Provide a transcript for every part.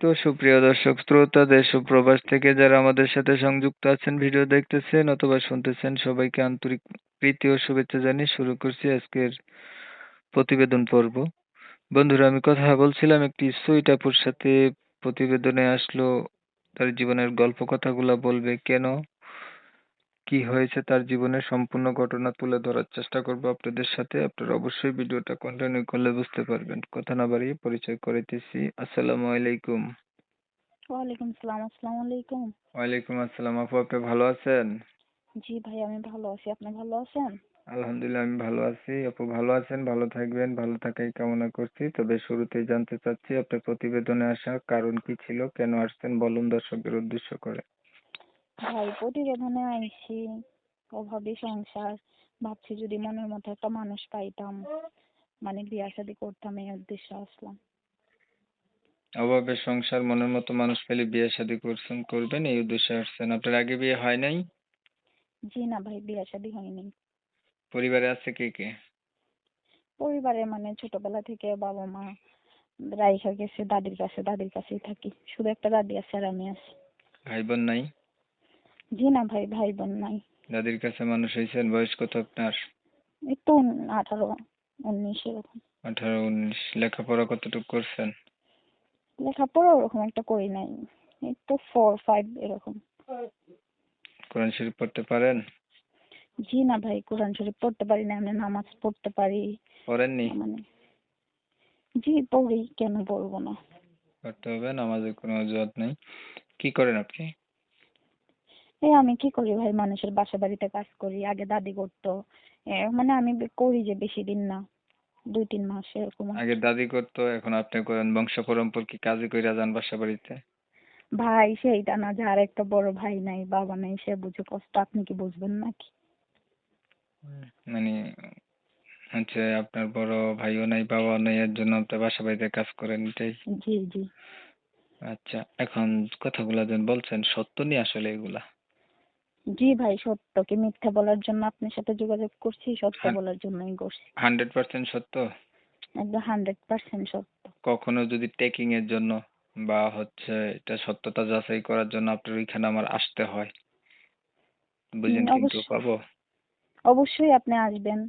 তো সুপ্রিয় দর্শক শ্রোতা দেশ ও প্রবাস থেকে যারা আমাদের সাথে সংযুক্ত আছেন, ভিডিও দেখতেছেন অথবা শুনতেছেন, সবাইকে আন্তরিক প্রীতি ও শুভেচ্ছা জানিয়ে শুরু করছি আজকের প্রতিবেদন পর্ব। বন্ধুরা, আমি কথা বলছিলাম একটি সুইট আপুর সাথে। প্রতিবেদনে আসলো, তার জীবনের গল্প কথাগুলা বলবে, কেন কি হয়েছে তার জীবনের সম্পূর্ণ ঘটনা তুলে ধরার চেষ্টা করব আপনাদের সাথে। আপনারা অবশ্যই ভিডিওটা কন্টিনিউ করলে বুঝতে পারবেন। কথা না বাড়িয়ে পরিচয় করাইতেছি। আসসালামু আলাইকুম। ওয়ালাইকুম সালাম। আসসালামু আলাইকুম। ওয়ালাইকুম আসসালাম। আপু, আপনি ভালো আছেন? জি ভাই, আমি ভালো আছি। আপনি ভালো আছেন? আলহামদুলিল্লাহ, আমি ভালো আছি। আপু ভালো আছেন, ভালো থাকবেন, ভালো থাকাই কামনা করছি। তবে শুরুতেই জানতে চাচ্ছি আপনার প্রতিবেদনে আসার কারণ কি ছিল, কেন আসছেন বলুন দর্শকদের উদ্দেশ্য করে। ভাই, প্রতিবেদনে আইছি, অভাবী সংসার। ভাবছি যদি মনের মতো একটা মানুষ পাইতাম, মানে বিয়ে শাদী করতাম, এই উদ্দেশ্যে আসলাম। অভাবের সংসার, মনের মতো মানুষ পেলে বিয়ে শাদী করবেন এই উদ্দেশ্যে আসছেন। আপনার আগে বিয়ে হয় নাই? জি না ভাই, বিয়ে শাদী হয়নি। পরিবারে আছে কে কে? পরিবারে মানে ছোটবেলা থেকে বাবা মা রাইখা গেছে দাদির কাছে, দাদির কাছেই থাকি। শুধু একটা দাদি আছে আর আমি আছি। ভাই বোন নাই? জি না ভাই, ভাই বোন নাই। দাদির কাছে মানুষ হয়েছেন, বয়স কত আপনার? এই তো 18-19 এরকম। 18-19। লেখাপড়া কতটুকু করছেন? লেখাপড়া ওরকম একটা করি নাই, এই তো 4-5 এরকম। কোরআন শরীফ পড়তে পারেন? জি না ভাই, কোরআন শরীফ পড়তে পারি না। আমি নামাজ পড়তে পারি পড়েননি? মানে, জি পড়ি, কেন পড়বো না। পড়তে হবে, নামাজের কোনো অজুহাত নেই। কি করেন আপনি? এই আমি কি করি ভাই, মানুষের বাসা বাড়িতে কাজ করি। আগে দাদি করতো। মানে আমি করি যে বেশি দিন না, 2-3 মাস এরকম আর আগে কি। দাদি করতো, এখন আপনি করেন। বংশ পরম্পর কি কাজে কইরা যান বাসা বাড়িতে? ভাই সেইটা না, যার একটা বড় ভাই নাই, বাবা নাই, সে বুঝে কষ্ট। আপনি কি বুঝবেন নাকি? মানে হচ্ছে আপনার বড় ভাইও নাই, বাবাও নাই, এর জন্য আপনি বাসা বাড়িতে কাজ করেন, এটাই? জি জি। আচ্ছা, এখন কথাগুলা যেন বলছেন সত্য নিয়ে আসলে এগুলা? জি ভাই, সত্য। কি মিথ্যা বলার জন্য আপনার সাথে যোগাযোগ করছি? সত্য বলার জন্যই করছি। 100% সত্য? একদম 100% সত্য। কখনো যদি টেকিং এর জন্য বা হচ্ছে এটা সত্যতা যাচাই করার জন্য আপনার ওইখানে আমার আসতে হয়, বুঝেন কিন্তু অবশ্যই, পাবো? অবশ্যই আপনি আসবেন,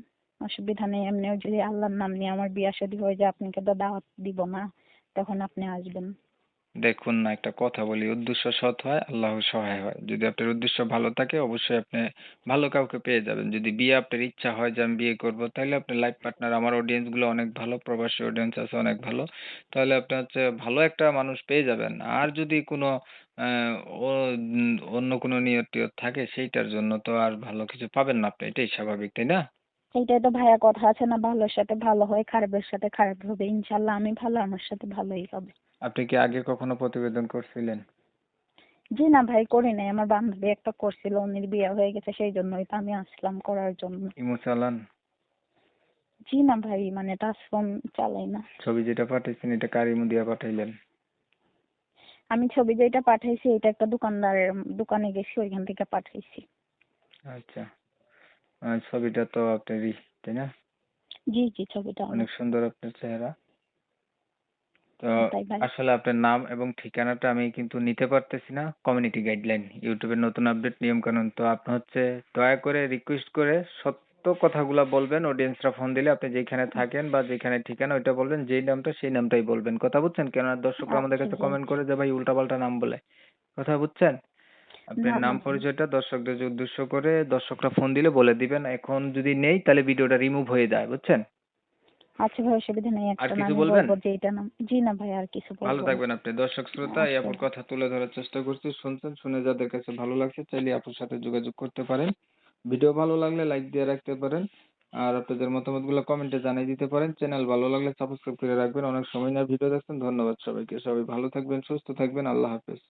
অসুবিধা নেই। এমনিও যদি আল্লাহর নাম নিয়ে আমার বিয়ে শাদী হয়ে যায়, আপনাকে তো দাওয়াত দিব না, তখন আপনি আসবেন। দেখুন না, একটা কথা বলি, উদ্দেশ্য সৎ হয় আল্লাহ সহায় হয়। যদি আপনার উদ্দেশ্য ভালো থাকে অবশ্যই আপনি ভালো কাউকে পেয়ে যাবেন। যদি বিয়ে আপনার ইচ্ছা হয় যে আমি বিয়ে করব, তাহলে আপনার লাইফ পার্টনার, আমার অডিয়েন্স গুলো অনেক ভালো, প্রবাসী অডিয়েন্স আছে অনেক ভালো, তাহলে আপনি হচ্ছে ভালো একটা মানুষ পেয়ে যাবেন। আর যদি কোনো আহ, ও অন্য কোনো নিয়ত টিয়ত থাকে, সেইটার জন্য তো আর ভালো কিছু পাবেন না আপনি, এটাই স্বাভাবিক, তাই না? এইটাই তো ভাইয়া কথা আছে না, ভালোর সাথে ভালো হয়, খারাপের সাথে খারাপ হবে। ইনশাল্লাহ আমি ভালো, আমার সাথে ভালোই হবে। আপনি কি আগে কখনো প্রতিবেদন করছিলেন? জি না ভাই, করি নাই। আমার বান্ধবী একটা করছিল, উনির বিয়ে হয়ে গেছে, সেই জন্যই তো আমি আসলাম করার জন্য। ইমো চালান? জি না ভাই, মানে টাচ ফোন চালাই না। ছবি যেটা পাঠাইছেন এটা কার ইমো দিয়া পাঠাইলেন? আমি ছবি যেটা পাঠাইছি, এটা একটা দোকানদারের দোকানে গেছি, ওইখান থেকে পাঠাইছি। আচ্ছা। ছবিটা তো আপনারই, তাই না? জি জি, ছবিটা অনেক আমার। সুন্দর আপনার চেহারা। তো তাই ভাই? আসলে আপনার নাম এবং ঠিকানাটা আমি কিন্তু নিতে পারতেছি না, কমিউনিটি গাইডলাইন, ইউটিউবের নতুন আপডেট নিয়ম কানুন। তো আপনি হচ্ছে দয়া করে রিকোয়েস্ট করে সত্য কথাগুলা বলবেন। অডিয়েন্সরা ফোন দিলে আপনি যেখানে থাকেন বা যেখানে ঠিকানা ওইটা বলবেন, যেই নামটা সেই নামটাই বলবেন। কথা বুঝছেন? কেননা দর্শকরা আমাদের আচ্ছা কাছে জি। কমেন্ট করে যে ভাই উল্টাপাল্টা নাম বলে। কথা বুঝছেন? আপনার না নাম না ভাই। পরিচয়টা দর্শকদের উদ্দেশ্য করে দর্শকরা ফোন দিলে বলে দিবেন। এখন যদি নেই তাহলে ভিডিওটা রিমুভ হয়ে যায়, বুঝছেন? আচ্ছা ভাই, অসুবিধা নেই। আর একটা কিছু নামই বলবেন? বলবো, যে এটা নাম। জি না ভাই, আর কিছু ভালো বলবো না। থাকবেন আপনি। দর্শক শ্রোতা, এই আচ্ছা আপুর জি। কথা তুলে ধরার চেষ্টা করছি, শুনছেন, শুনে যাদের কাছে ভালো লাগছে চাইলে আপুর সাথে যোগাযোগ করতে পারেন। ভিডিও ভালো লাগলে লাইক দিয়ে রাখতে পারেন। আর আপনাদের মতামতগুলো কমেন্টে জানিয়ে দিতে পারেন। চ্যানেল ভালো লাগলে সাবস্ক্রাইব করে রাখবেন। অনেক সময় নিয়ে ভিডিও দেখছেন, ধন্যবাদ সবাইকে। সবাই ভালো থাকবেন, সুস্থ থাকবেন, আল্লাহ হাফেজ।